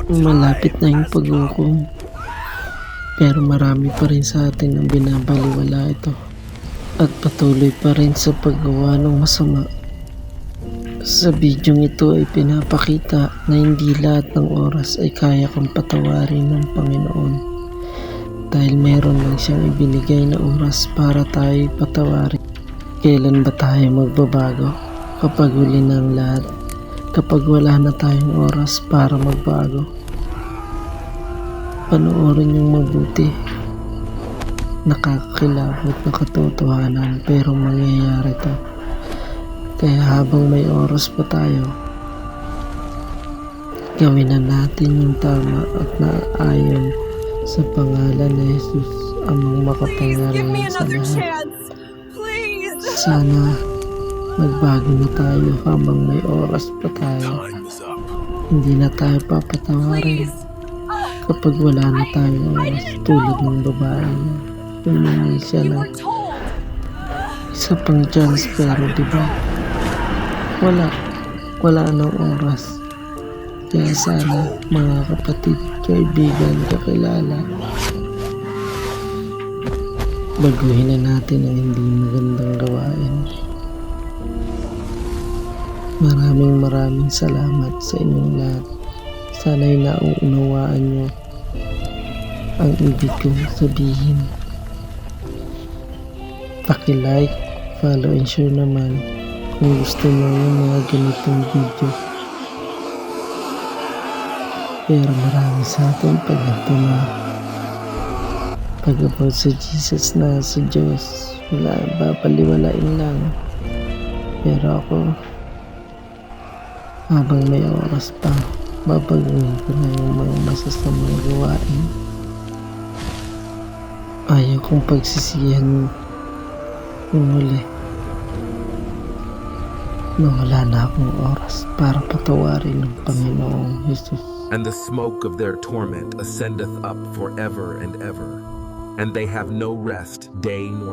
Malapit na yung paghukom, pero marami pa rin sa atin ang binabaliwala ito at patuloy pa rin sa paggawa ng masama. Sa bidyong ito ay pinapakita na hindi lahat ng oras ay kaya kang patawarin ng Panginoon dahil meron lang siyang ibinigay na oras para tayo patawarin. Kailan ba tayo magbabago? Kapag huli na ang lahat, kapag wala na tayong oras para magbago. Panoorin yung mabuti. Nakakakilabot na katotohanan pero mangyayari to. Kaya habang may oras pa tayo, gawin na natin yung tama at naayon sa pangalan ni Jesus, amang makapangyarihan sa lahat. Sana magbago na tayo habang may oras pa tayo. Hindi na tayo papatawarin kapag wala na tayong oras, tulad ng babae humingi siya ng isa pang chance, pero diba wala nang oras. Kaya sana mga kapatid, kaibigan, kakilala, baguhin na natin ang hindi magandang gawain. Maraming salamat sa inyong lahat. Sana'y nauunawaan nyo ang ibig kong sabihin. Paki-like, follow and share naman kung gusto mo yung mga ganitong video. Pero marami sa atin pag about sa Jesus na sa Diyos, wala, babaliwalain lang. Pero ako, habang may oras pa, babaguhin ko na yung mga masasamang gawain. Ayaw kong pagsisihan yung huli na wala na akong oras para patawarin ng Panginoong Jesus. And the smoke of their torment ascendeth up forever and ever, and they have no rest day nor